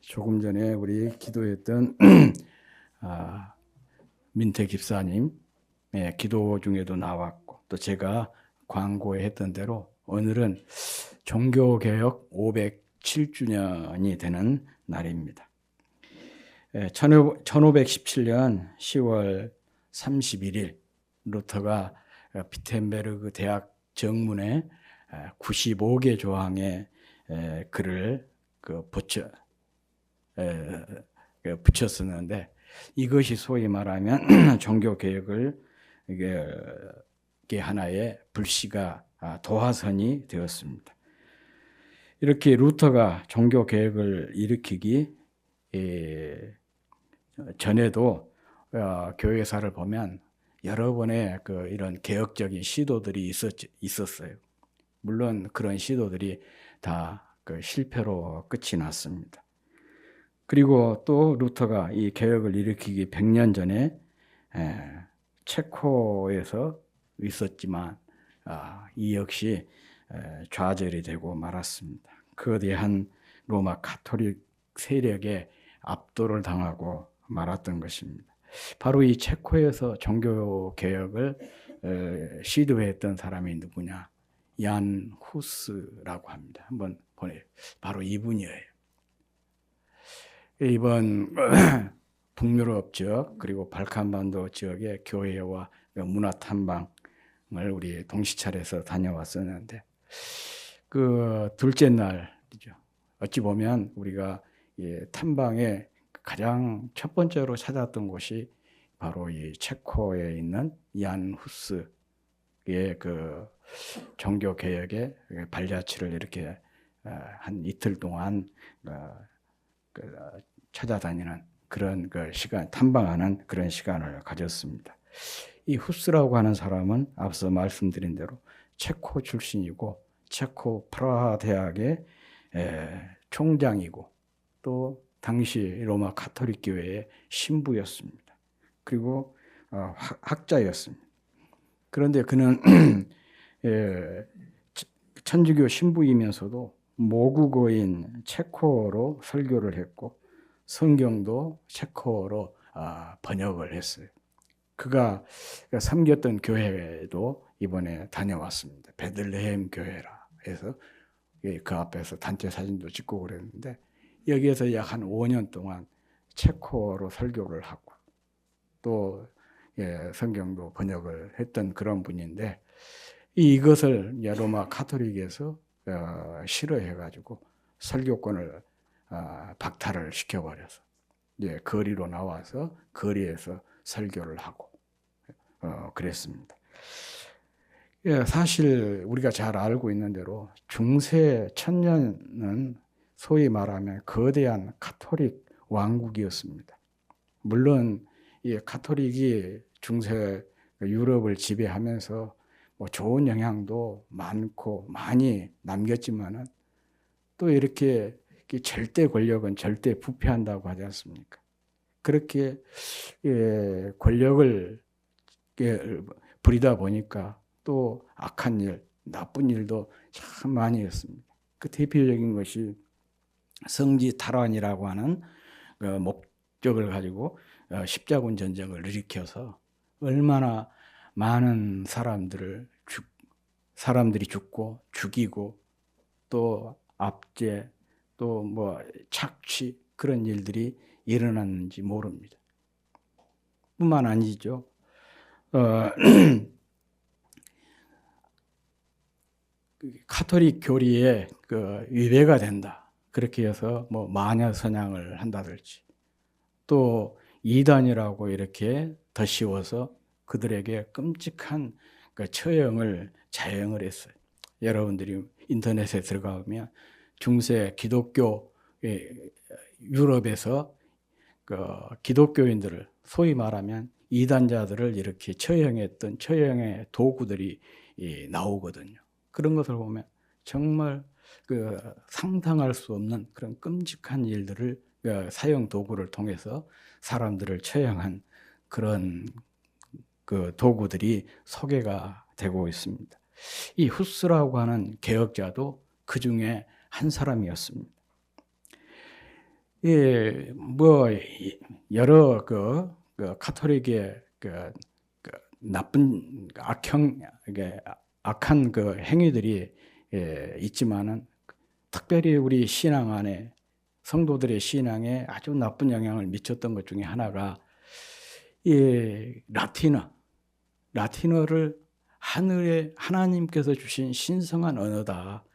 조금 전에 우리 기도했던 민태 집사님 기도 중에도 나왔고, 또 제가 광고에 했던 대로 오늘은 종교개혁 507주년이 되는 날입니다. 1517년 10월 31일 루터가 비텐베르그 대학 정문에 95개 조항의 글을 붙였었는데, 이것이 소위 말하면 종교개혁을 이게 하나의 불씨가 도화선이 되었습니다. 이렇게 루터가 종교개혁을 일으키기 전에도 교회사를 보면 여러 번의 이런 개혁적인 시도들이 있었어요. 물론 그런 시도들이 다 실패로 끝이 났습니다. 그리고 또 루터가 이 개혁을 일으키기 100년 전에 체코에서 있었지만 이 역시 좌절이 되고 말았습니다. 거대한 로마 가톨릭 세력에 압도를 당하고 말았던 것입니다. 바로 이 체코에서 종교 개혁을 시도했던 사람이 누구냐? 얀 후스라고 합니다. 한번 보내요. 바로 이분이에요. 이번 북유럽 지역 그리고 발칸반도 지역의 교회와 문화 탐방을 우리 동시찰에서 다녀왔었는데, 둘째 날이죠. 어찌 보면 우리가 탐방에 가장 첫 번째로 찾았던 곳이 바로 이 체코에 있는 얀 후스의 종교 개혁의 발자취를 이렇게 한 이틀 동안 찾아다니는 그런 시간, 탐방하는 그런 시간을 가졌습니다. 이 후스라고 하는 사람은 앞서 말씀드린 대로 체코 출신이고 체코 프라하 대학의 총장이고 또 당시 로마 가톨릭 교회의 신부였습니다. 그리고 학자였습니다. 그런데 그는 천주교 신부이면서도 모국어인 체코어로 설교를 했고 성경도 체코어로 번역을 했어요. 그가 섬겼던 교회도 이번에 다녀왔습니다. 베들레헴 교회라 해서 그 앞에서 단체 사진도 찍고 그랬는데, 여기에서 약 한 5년 동안 체코어로 설교를 하고 또 성경도 번역을 했던 그런 분인데, 이것을 로마 가톨릭에서 싫어해가지고 설교권을 박탈을 시켜버려서 거리로 나와서 거리에서 설교를 하고 그랬습니다. 사실 우리가 잘 알고 있는 대로 중세 천년은 소위 말하면 거대한 가톨릭 왕국이었습니다. 물론 이 가톨릭이 중세 유럽을 지배하면서 좋은 영향도 많고 많이 남겼지만은 또 이렇게 절대 권력은 절대 부패한다고 하지 않습니까? 그렇게 권력을 부리다 보니까 또 악한 일, 나쁜 일도 참 많이 했습니다. 그 대표적인 것이 성지 탈환이라고 하는 목적을 가지고 십자군 전쟁을 일으켜서 얼마나 많은 사람들이 죽고 죽이고 또 압제 또 착취 그런 일들이 일어났는지 모릅니다. 뿐만 아니죠. 가톨릭 교리에 위배가 된다. 그렇게 해서 마녀 사냥을 한다든지 또 이단이라고 이렇게 덧씌워서 그들에게 끔찍한 처형을 자행을 했어요. 여러분들이 인터넷에 들어가면 중세 기독교 유럽에서 기독교인들을 소위 말하면 이단자들을 이렇게 처형했던 처형의 도구들이 나오거든요. 그런 것을 보면 정말 상상할 수 없는 그런 끔찍한 일들을 사형 도구를 통해서 사람들을 처형한 그런 도구들이 소개가 되고 있습니다. 이 후스라고 하는 개혁자도 그 중에 한 사람이었습니다. 예, 뭐 여러 가톨릭의 나쁜 악한 행위들이 있지만은 특별히 우리 신앙 안에 성도들의 신앙에 아주 나쁜 영향을 미쳤던 것 중에 하나가 이 라틴어를 하나님께서 주신 신성한 언어다.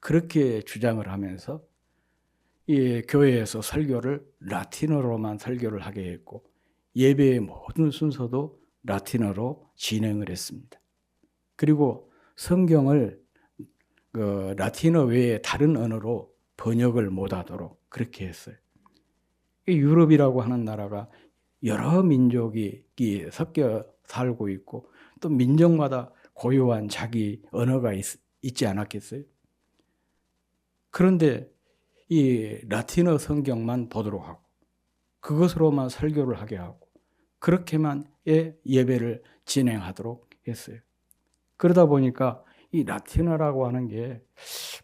그렇게 주장을 하면서 이 교회에서 설교를 라틴어로만 설교를 하게 했고 예배의 모든 순서도 라틴어로 진행을 했습니다. 그리고 성경을 라틴어 외에 다른 언어로 번역을 못하도록 그렇게 했어요. 유럽이라고 하는 나라가 여러 민족이 섞여 살고 있고 또 민족마다 고유한 자기 언어가 있지 않았겠어요? 그런데 이 라틴어 성경만 보도록 하고 그것으로만 설교를 하게 하고 그렇게만 예배를 진행하도록 했어요. 그러다 보니까 이 라틴어라고 하는 게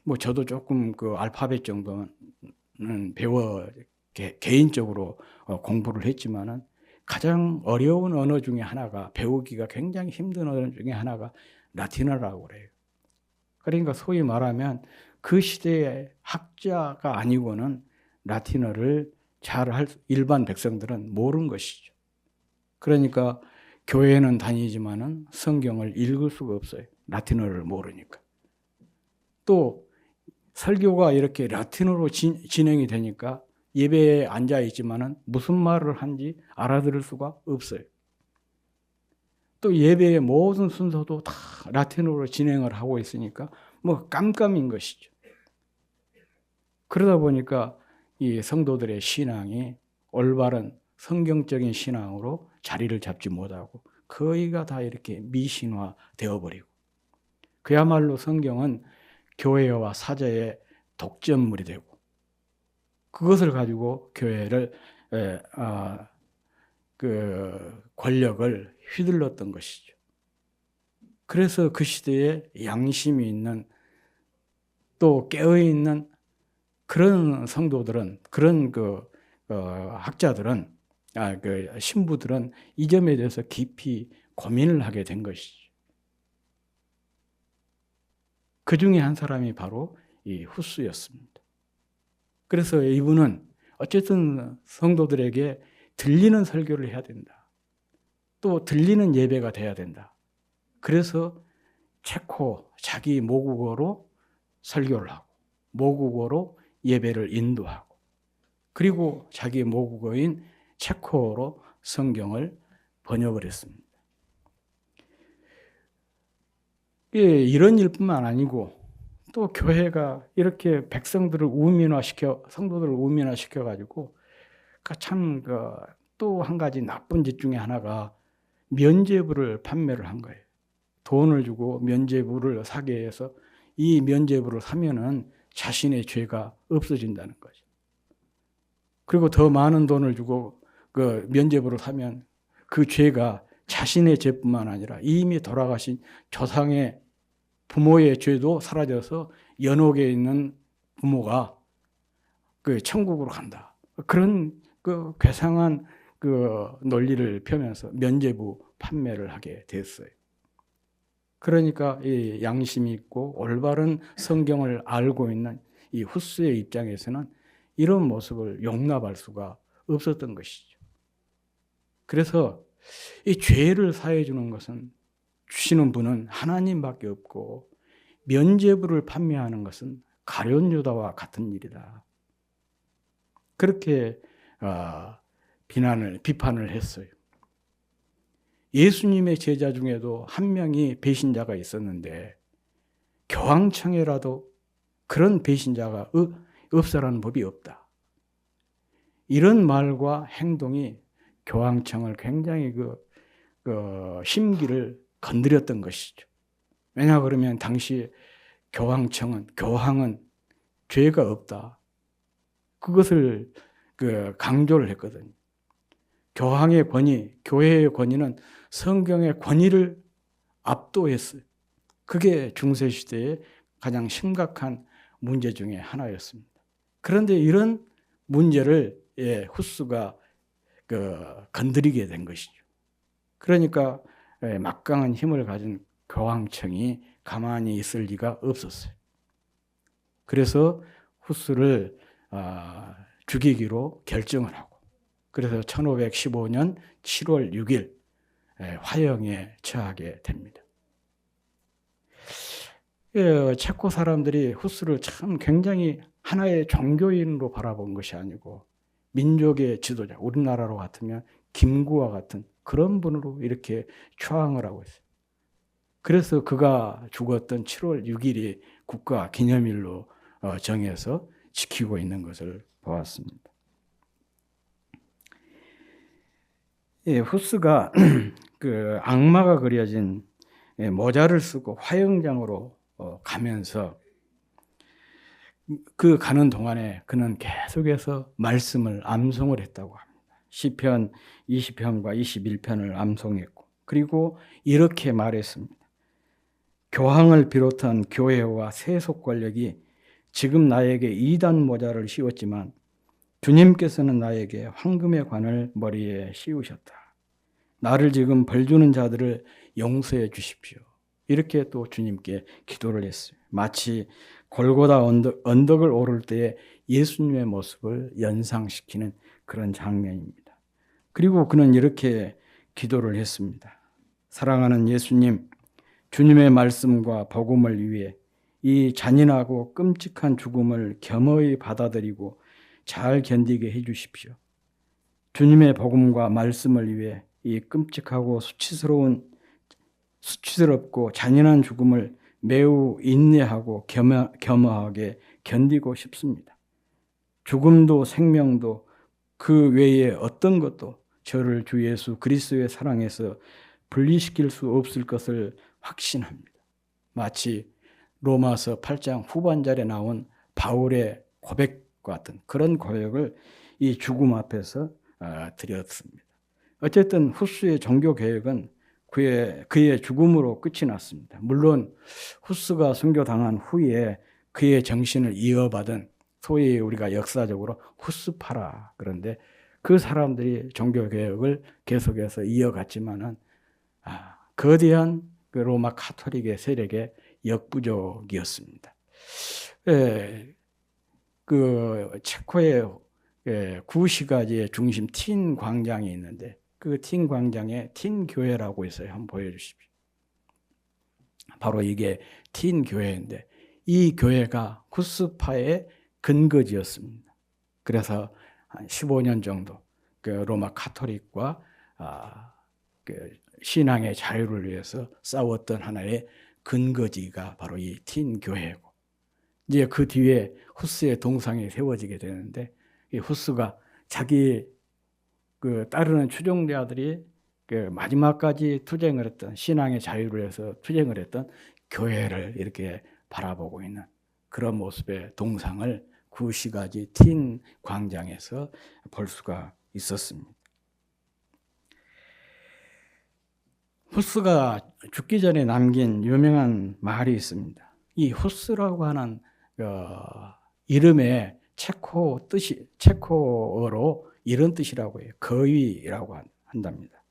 뭐 저도 조금 알파벳 정도는 개인적으로 공부를 했지만은 가장 어려운 언어 중에 하나가 배우기가 굉장히 힘든 언어 중에 하나가 라틴어라고 그래요. 그러니까 소위 말하면 그 시대의 학자가 아니고는 라틴어를 잘할 일반 백성들은 모르는 것이죠. 그러니까 교회는 다니지만은 성경을 읽을 수가 없어요. 라틴어를 모르니까. 또 설교가 이렇게 라틴어로 진행이 되니까 예배에 앉아 있지만은 무슨 말을 한지 알아들을 수가 없어요. 또 예배의 모든 순서도 다 라틴어로 진행을 하고 있으니까 뭐 깜깜인 것이죠. 그러다 보니까 이 성도들의 신앙이 올바른 성경적인 신앙으로 자리를 잡지 못하고 거의가 다 이렇게 미신화 되어버리고 그야말로 성경은 교회와 사제의 독점물이 되고 그것을 가지고 교회를 권력을 휘둘렀던 것이죠. 그래서 그 시대에 양심이 있는 또 깨어있는 그런 성도들은 그런 학자들은 신부들은 이 점에 대해서 깊이 고민을 하게 된 것이죠. 그 중에 한 사람이 바로 이 후스였습니다. 그래서 이분은 어쨌든 성도들에게 들리는 설교를 해야 된다. 또 들리는 예배가 돼야 된다. 그래서 체코 자기 모국어로 설교를 하고 모국어로 예배를 인도하고 그리고 자기 모국어인 체코어로 성경을 번역을 했습니다. 이런 일뿐만 아니고 또 교회가 이렇게 백성들을 성도들을 우민화시켜 가지고 참 또 한 가지 나쁜 짓 중에 하나가 면죄부를 판매를 한 거예요. 돈을 주고 면죄부를 사게 해서 이 면죄부를 사면은 자신의 죄가 없어진다는 거죠. 그리고 더 많은 돈을 주고 그 면죄부를 사면 그 죄가 자신의 죄뿐만 아니라 이미 돌아가신 조상의 부모의 죄도 사라져서 연옥에 있는 부모가 천국으로 간다. 그런 괴상한 논리를 펴면서 면죄부 판매를 하게 됐어요. 그러니까 이 양심이 있고 올바른 성경을 알고 있는 이 후스의 입장에서는 이런 모습을 용납할 수가 없었던 것이죠. 그래서 이 죄를 사해 주는 것은 주시는 분은 하나님밖에 없고 면죄부를 판매하는 것은 가룟유다와 같은 일이다. 그렇게 비판을 했어요. 예수님의 제자 중에도 한 명이 배신자가 있었는데 교황청에라도 그런 배신자가 없어라는 법이 없다. 이런 말과 행동이 교황청을 굉장히 심기를 건드렸던 것이죠. 왜냐 그러면 당시 교황은 죄가 없다. 그것을 강조를 했거든요. 교황의 권위, 교회의 권위는 성경의 권위를 압도했어요. 그게 중세시대의 가장 심각한 문제 중에 하나였습니다. 그런데 이런 문제를 후스가 건드리게 된 것이죠. 그러니까 막강한 힘을 가진 교황청이 가만히 있을 리가 없었어요. 그래서 후스를 죽이기로 결정을 하고, 그래서 1515년 7월 6일 화형에 처하게 됩니다. 체코 사람들이 후스를 참 굉장히 하나의 종교인으로 바라본 것이 아니고 민족의 지도자, 우리나라로 같으면 김구와 같은 그런 분으로 이렇게 추앙을 하고 있어요. 그래서 그가 죽었던 7월 6일이 국가 기념일로 정해서 지키고 있는 것을 보았습니다. 후스가 그 악마가 그려진 모자를 쓰고 화영장으로 가면서 그 가는 동안에 그는 계속해서 말씀을 암송을 했다고 합니다. 시편 20편과 21편을 암송했고, 그리고 이렇게 말했습니다. 교황을 비롯한 교회와 세속 권력이 지금 나에게 이단 모자를 씌웠지만 주님께서는 나에게 황금의 관을 머리에 씌우셨다. 나를 지금 벌주는 자들을 용서해 주십시오. 이렇게 또 주님께 기도를 했어요. 마치 골고다 언덕을 오를 때에 예수님의 모습을 연상시키는 그런 장면입니다. 그리고 그는 이렇게 기도를 했습니다. 사랑하는 예수님, 주님의 말씀과 복음을 위해 이 잔인하고 끔찍한 죽음을 겸허히 받아들이고 잘 견디게 해 주십시오. 주님의 복음과 말씀을 위해 이 끔찍하고 수치스럽고 잔인한 죽음을 매우 인내하고 겸허하게 견디고 싶습니다. 죽음도 생명도 그 외에 어떤 것도 저를 주 예수 그리스도의 사랑에서 분리시킬 수 없을 것을 확신합니다. 마치 로마서 8장 후반절에 나온 바울의 고백과 같은 그런 고백을 이 죽음 앞에서 드렸습니다. 어쨌든 후스의 종교 개혁은 그의 죽음으로 끝이 났습니다. 물론 후스가 순교당한 후에 그의 정신을 이어받은 소위 우리가 역사적으로 후스파라, 그런데 그 사람들이 종교 개혁을 계속해서 이어갔지만은 거대한 그 로마 카톨릭의 세력의 역부족이었습니다. 그 체코의 구시가지의 중심 틴 광장이 있는데 그 틴 광장에 틴 교회라고 있어요. 한번 보여주십시오. 바로 이게 틴 교회인데 이 교회가 후스파의 근거지였습니다. 그래서 한 15년 정도 그 로마 카톨릭과 그 신앙의 자유를 위해서 싸웠던 하나의 근거지가 바로 이 틴 교회고, 이제 그 뒤에 후스의 동상이 세워지게 되는데 이 후스가 자기 그 따르는 추종자들이 그 마지막까지 투쟁을 했던, 신앙의 자유를 위해서 투쟁을 했던 교회를 이렇게 바라보고 있는 그런 모습의 동상을 구시가지 틴 광장에서 볼 수가 있었습니다. 후스가 죽기 전에 남긴 유명한 말이 있습니다. 이 후스라고 하는 이름의 체코어로 이런 뜻이라고 해요. 거위라고 한답니다.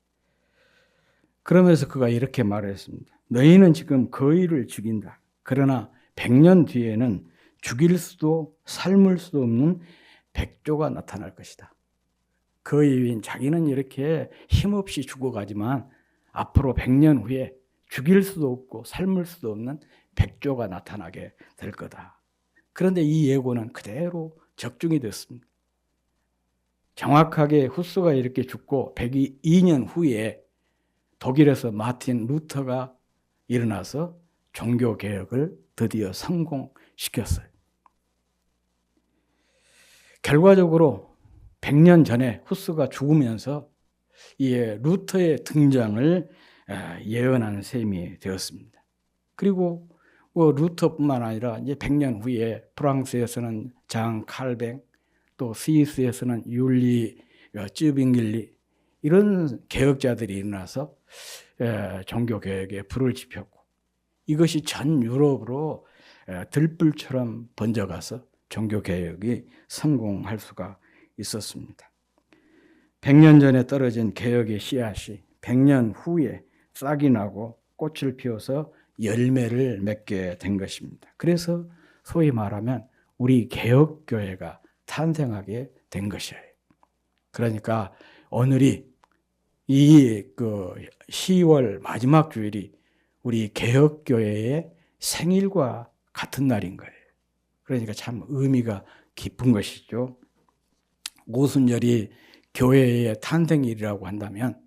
그러면서 그가 이렇게 말했습니다. 너희는 지금 거위를 죽인다. 그러나 100년 뒤에는 죽일 수도 삶을 수도 없는 백조가 나타날 것이다. 거위인 자기는 이렇게 힘없이 죽어가지만 앞으로 100년 후에 죽일 수도 없고 삶을 수도 없는 백조가 나타나게 될 거다. 그런데 이 예고는 그대로 적중이 됐습니다. 정확하게 후스가 이렇게 죽고 102년 후에 독일에서 마틴 루터가 일어나서 종교개혁을 드디어 성공시켰어요. 결과적으로 100년 전에 후스가 죽으면서 이 루터의 등장을 예언하는 셈이 되었습니다. 그리고 루터뿐만 아니라 이제 100년 후에 프랑스에서는 장 칼뱅, 또 스위스에서는 율리 쯔빙길리 이런 개혁자들이 일어나서 종교개혁에 불을 지폈고, 이것이 전 유럽으로 들불처럼 번져가서 종교개혁이 성공할 수가 있었습니다. 100년 전에 떨어진 개혁의 씨앗이 100년 후에 싹이 나고 꽃을 피워서 열매를 맺게 된 것입니다. 그래서 소위 말하면 우리 개혁교회가 탄생하게 된 것이에요. 그러니까 오늘이 이 10월 마지막 주일이 우리 개혁교회의 생일과 같은 날인 거예요. 그러니까 참 의미가 깊은 것이죠. 오순절이 교회의 탄생일이라고 한다면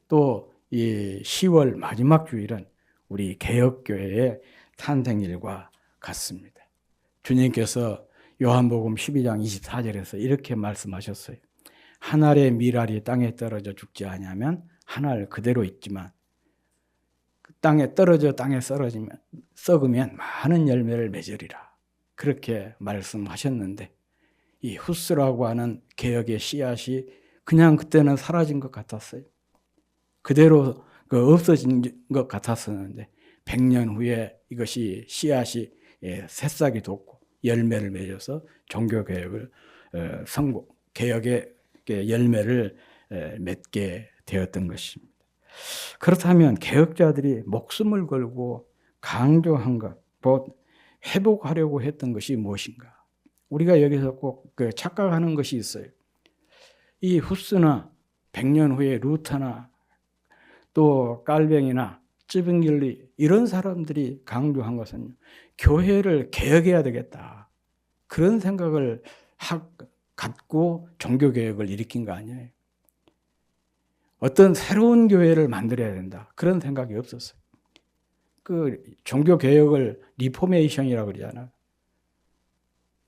또 이 10월 마지막 주일은 우리 개혁교회의 탄생일과 같습니다. 주님께서 요한복음 12장 24절에서 이렇게 말씀하셨어요. 한 알의 밀알이 땅에 떨어져 죽지 아니하면 한 알 그대로 있지만 땅에 떨어져 땅에 썩으면 많은 열매를 맺으리라. 그렇게 말씀하셨는데 이 후스라고 하는 개혁의 씨앗이 그냥 그때는 사라진 것 같았어요. 그대로 없어진 것 같았었는데 100년 후에 이것이 씨앗이 새싹이 돋고 열매를 맺어서 종교개혁을 개혁의 열매를 맺게 되었던 것입니다. 그렇다면 개혁자들이 목숨을 걸고 강조한 것, 회복하려고 했던 것이 무엇인가? 우리가 여기서 꼭 착각하는 것이 있어요. 이 후스나 100년 후에 루터나 또 깔뱅이나 쯔빙길리 이런 사람들이 강조한 것은 교회를 개혁해야 되겠다. 그런 생각을 갖고 종교개혁을 일으킨 거 아니에요. 어떤 새로운 교회를 만들어야 된다. 그런 생각이 없었어요. 종교개혁을 리포메이션이라고 그러잖아요.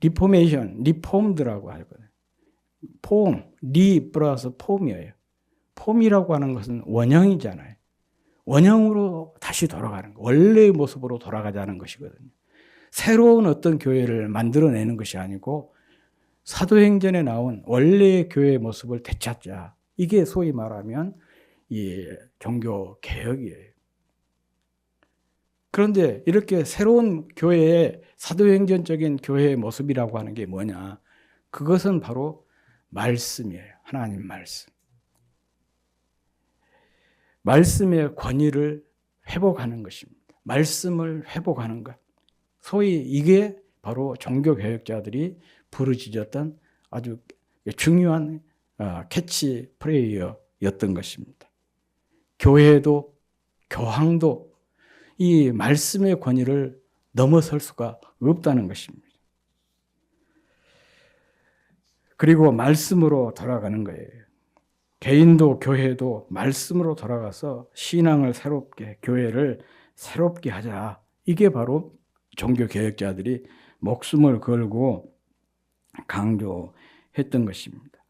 리폼드라고 하거든요. 리 플러스 폼이에요. 폼이라고 하는 것은 원형이잖아요. 원형으로 다시 돌아가는 거, 원래의 모습으로 돌아가자는 것이거든요. 새로운 어떤 교회를 만들어내는 것이 아니고 사도행전에 나온 원래의 교회의 모습을 되찾자. 이게 소위 말하면 이 종교 개혁이에요. 그런데 이렇게 새로운 교회의 사도행전적인 교회의 모습이라고 하는 게 뭐냐? 그것은 바로 말씀이에요. 하나님 말씀. 말씀의 권위를 회복하는 것입니다. 말씀을 회복하는 것. 소위 이게 바로 종교개혁자들이 부르짖었던 아주 중요한 캐치 프레이어였던 것입니다. 교회도 교황도 이 말씀의 권위를 넘어설 수가 없다는 것입니다. 그리고 말씀으로 돌아가는 거예요. 개인도 교회도 말씀으로 돌아가서 신앙을 새롭게, 교회를 새롭게 하자. 이게 바로 종교개혁자들이 목숨을 걸고 강조했던 것입니다.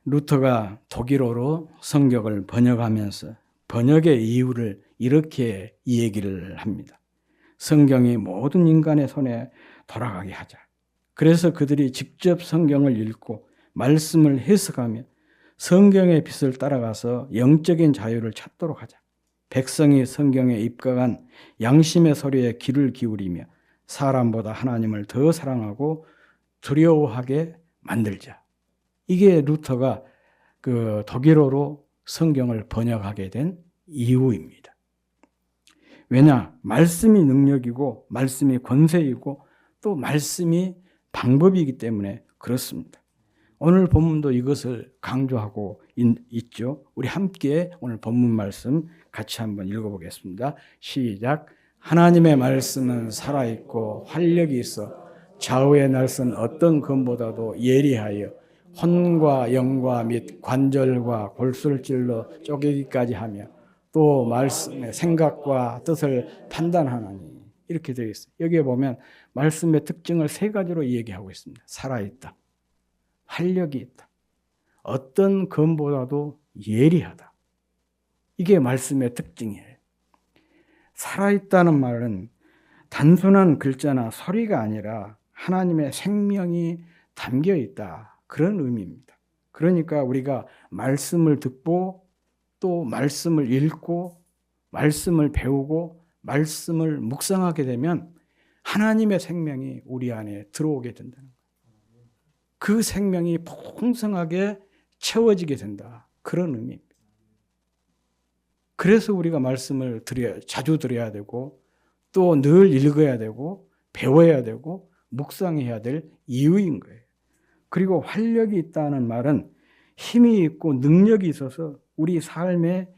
루터가 독일어로 성경을 번역하면서 번역의 이유를 이렇게 얘기를 합니다. 성경이 모든 인간의 손에 돌아가게 하자. 그래서 그들이 직접 성경을 읽고 말씀을 해석하며 성경의 빛을 따라가서 영적인 자유를 찾도록 하자. 백성이 성경에 입각한 양심의 소리에 귀를 기울이며 사람보다 하나님을 더 사랑하고 두려워하게 만들자. 이게 루터가 독일어로 성경을 번역하게 된 이유입니다. 왜냐? 말씀이 능력이고 말씀이 권세이고 또 말씀이 방법이기 때문에 그렇습니다. 오늘 본문도 이것을 강조하고 있죠. 우리 함께 오늘 본문 말씀 같이 한번 읽어보겠습니다. 시작. 하나님의 말씀은 살아있고 활력이 있어 좌우의 날선 어떤 검보다도 예리하여 혼과 영과 및 관절과 골수를 찔러 쪼개기까지 하며 또 말씀의 생각과 뜻을 판단하나니. 이렇게 되어 있어요. 여기에 보면 말씀의 특징을 세 가지로 얘기하고 있습니다. 살아있다. 활력이 있다. 어떤 검보다도 예리하다. 이게 말씀의 특징이에요. 살아있다는 말은 단순한 글자나 소리가 아니라 하나님의 생명이 담겨 있다. 그런 의미입니다. 그러니까 우리가 말씀을 듣고 또 말씀을 읽고 말씀을 배우고 말씀을 묵상하게 되면 하나님의 생명이 우리 안에 들어오게 된다는 거예요. 그 생명이 풍성하게 채워지게 된다. 그런 의미입니다. 그래서 우리가 말씀을 자주 드려야 되고 또 늘 읽어야 되고 배워야 되고 묵상해야 될 이유인 거예요. 그리고 활력이 있다는 말은 힘이 있고 능력이 있어서 우리 삶의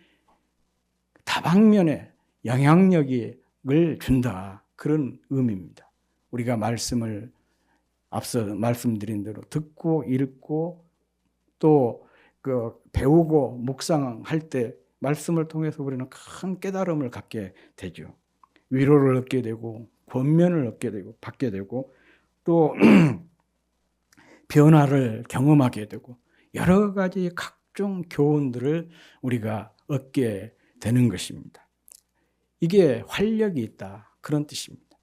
다방면에 영향력을 준다. 그런 의미입니다. 우리가 말씀을 앞서 말씀드린 대로 듣고 읽고 또 배우고 묵상할 때 말씀을 통해서 우리는 큰 깨달음을 갖게 되죠. 위로를 얻게 되고 권면을 받게 되고 또 변화를 경험하게 되고 여러 가지 각종 교훈들을 우리가 얻게 되는 것입니다. 이게 활력이 있다. 그런 뜻입니다.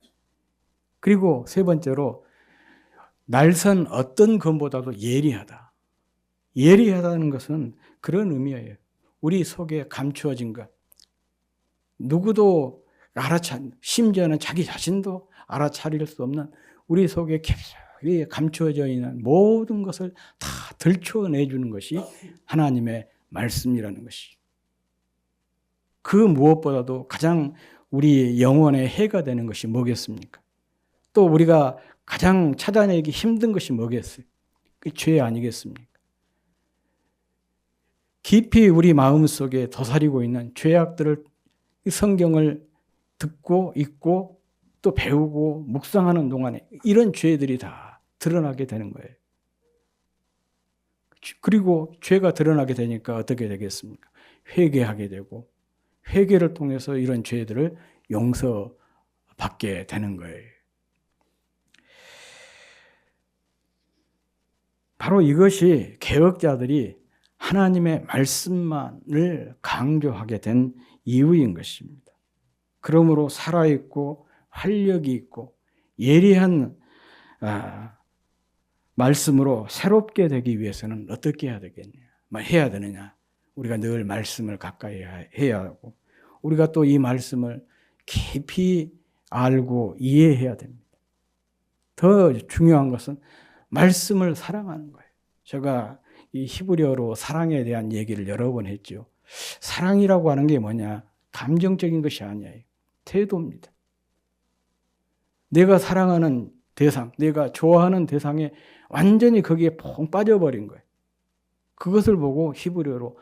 그리고 세 번째로 날선 어떤 것보다도 예리하다. 예리하다는 것은 그런 의미예요. 우리 속에 감추어진 것. 누구도 심지어는 자기 자신도 알아차릴 수 없는 우리 속에 깊이 감추어져 있는 모든 것을 다 들춰내주는 것이 하나님의 말씀이라는 것이. 그 무엇보다도 가장 우리 영혼에 해가 되는 것이 뭐겠습니까? 또 우리가 가장 찾아내기 힘든 것이 뭐겠어요? 그 죄 아니겠습니까? 깊이 우리 마음속에 도사리고 있는 죄악들을 성경을 듣고 읽고 또 배우고 묵상하는 동안에 이런 죄들이 다 드러나게 되는 거예요. 그리고 죄가 드러나게 되니까 어떻게 되겠습니까? 회개하게 되고 회개를 통해서 이런 죄들을 용서받게 되는 거예요. 바로 이것이 개혁자들이 하나님의 말씀만을 강조하게 된 이유인 것입니다. 그러므로 살아있고 활력이 있고 예리한 말씀으로 새롭게 되기 위해서는 어떻게 해야 되느냐? 우리가 늘 말씀을 가까이 해야 하고 우리가 또 이 말씀을 깊이 알고 이해해야 됩니다. 더 중요한 것은 말씀을 사랑하는 거예요. 제가 이 히브리어로 사랑에 대한 얘기를 여러 번 했죠. 사랑이라고 하는 게 뭐냐? 감정적인 것이 아니에요. 태도입니다. 내가 사랑하는 대상, 내가 좋아하는 대상에 완전히 거기에 퐁 빠져버린 거예요. 그것을 보고 히브리어로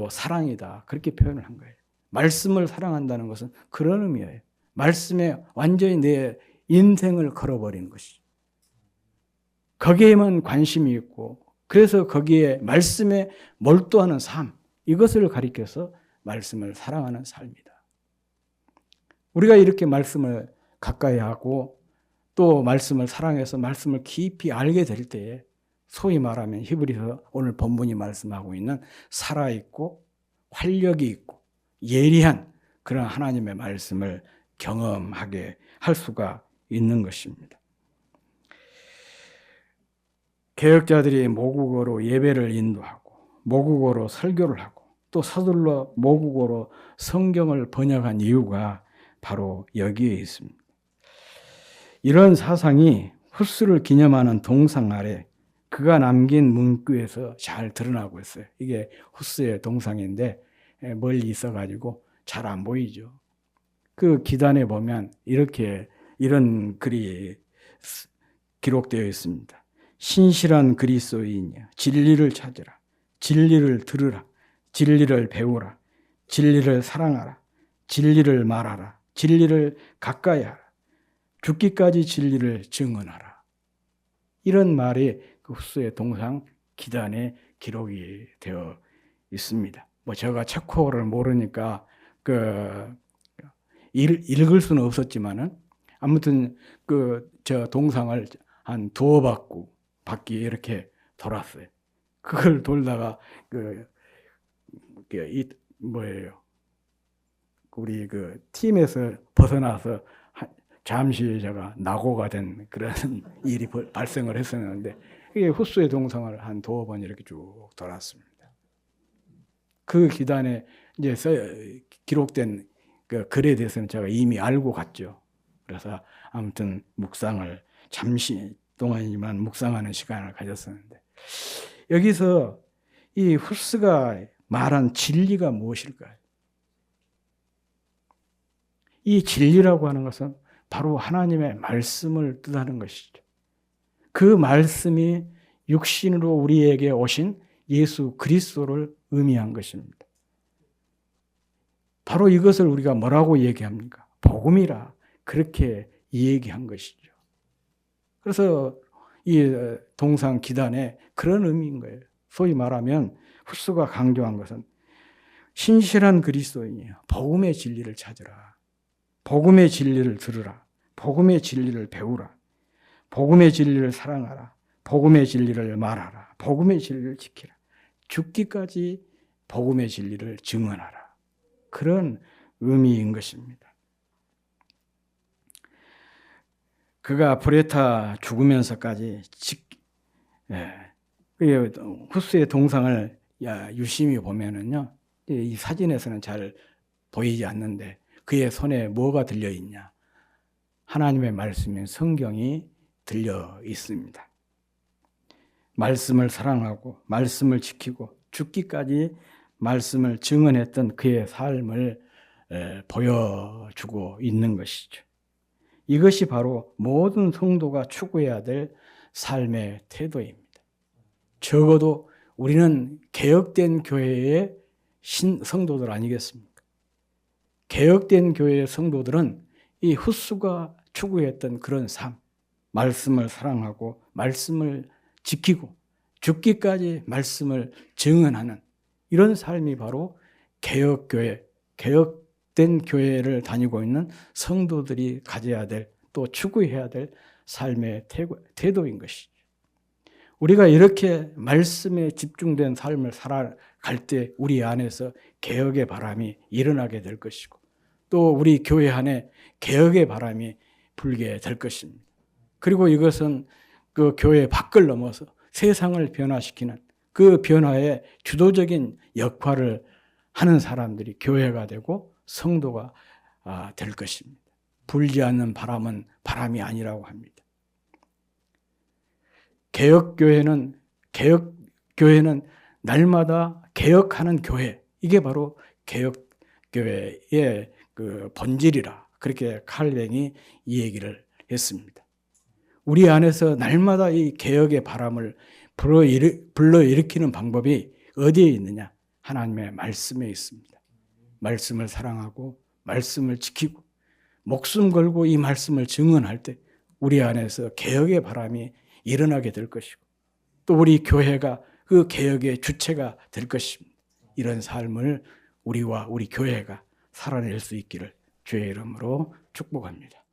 사랑이다. 그렇게 표현을 한 거예요. 말씀을 사랑한다는 것은 그런 의미예요. 말씀에 완전히 내 인생을 걸어버리는 것이. 거기에만 관심이 있고 그래서 거기에 말씀에 몰두하는 삶, 이것을 가리켜서 말씀을 사랑하는 삶이다. 우리가 이렇게 말씀을 가까이 하고 또 말씀을 사랑해서 말씀을 깊이 알게 될 때에 소위 말하면 히브리서 오늘 본문이 말씀하고 있는 살아있고 활력이 있고 예리한 그런 하나님의 말씀을 경험하게 할 수가 있는 것입니다. 개혁자들이 모국어로 예배를 인도하고 모국어로 설교를 하고 또 서둘러 모국어로 성경을 번역한 이유가 바로 여기에 있습니다. 이런 사상이 후스를 기념하는 동상 아래 그가 남긴 문구에서 잘 드러나고 있어요. 이게 후스의 동상인데 멀리 있어가지고 잘 안 보이죠. 그 기단에 보면 이런 글이 기록되어 있습니다. 신실한 그리스도인이야. 진리를 찾으라. 진리를 들으라. 진리를 배우라. 진리를 사랑하라. 진리를 말하라. 진리를 가까이 하라. 죽기까지 진리를 증언하라. 이런 말이 그 후스의 동상 기단에 기록이 되어 있습니다. 제가 체코를 모르니까 읽을 수는 없었지만은 아무튼 저 동상을 한 두어 바퀴 이렇게 돌았어요. 그걸 돌다가 우리 팀에서 벗어나서 잠시 제가 낙오가 된 그런 일이 발생을 했었는데 이게 후스의 동상을 한 두어 번 이렇게 쭉 돌았습니다. 그 기단에 이제 기록된 그 글에 대해서는 제가 이미 알고 갔죠. 그래서 아무튼 묵상을 잠시 동안이지만 묵상하는 시간을 가졌었는데, 여기서 이 후스가 말한 진리가 무엇일까요? 이 진리라고 하는 것은 바로 하나님의 말씀을 뜻하는 것이죠. 그 말씀이 육신으로 우리에게 오신 예수 그리스도를 의미한 것입니다. 바로 이것을 우리가 뭐라고 얘기합니까? 복음이라 그렇게 얘기한 것이죠. 그래서 이 동상 기단에 그런 의미인 거예요. 소위 말하면 후스가 강조한 것은 신실한 그리스도인이에요. 복음의 진리를 찾으라. 복음의 진리를 들으라. 복음의 진리를 배우라. 복음의 진리를 사랑하라. 복음의 진리를 말하라. 복음의 진리를 지키라. 죽기까지 복음의 진리를 증언하라. 그런 의미인 것입니다. 그가 브레타 죽으면서까지 후스의 동상을 유심히 보면은요, 이 사진에서는 잘 보이지 않는데 그의 손에 뭐가 들려 있냐? 하나님의 말씀인 성경이 들려 있습니다. 말씀을 사랑하고 말씀을 지키고 죽기까지 말씀을 증언했던 그의 삶을 보여주고 있는 것이죠. 이것이 바로 모든 성도가 추구해야 될 삶의 태도입니다. 적어도 우리는 개혁된 교회의 성도들 아니겠습니까? 개혁된 교회의 성도들은 이 후스가 추구했던 그런 삶, 말씀을 사랑하고 말씀을 지키고 죽기까지 말씀을 증언하는 이런 삶이 바로 개혁교회, 개혁된 교회를 다니고 있는 성도들이 가져야 될, 또 추구해야 될 삶의 태도인 것이죠. 우리가 이렇게 말씀에 집중된 삶을 살아갈 때 우리 안에서 개혁의 바람이 일어나게 될 것이고, 또 우리 교회 안에 개혁의 바람이 불게 될 것입니다. 그리고 이것은 그 교회 밖을 넘어서 세상을 변화시키는 그 변화의 주도적인 역할을 하는 사람들이 교회가 되고 성도가 될 것입니다. 불지 않는 바람은 바람이 아니라고 합니다. 개혁교회는 날마다 개혁하는 교회, 이게 바로 개혁교회의 그 본질이라, 그렇게 칼뱅이 이 얘기를 했습니다. 우리 안에서 날마다 이 개혁의 바람을 불러일으키는 방법이 어디에 있느냐? 하나님의 말씀에 있습니다. 말씀을 사랑하고 말씀을 지키고 목숨 걸고 이 말씀을 증언할 때 우리 안에서 개혁의 바람이 일어나게 될 것이고, 또 우리 교회가 그 개혁의 주체가 될 것입니다. 이런 삶을 우리와 우리 교회가 살아낼 수 있기를 주의 이름으로 축복합니다.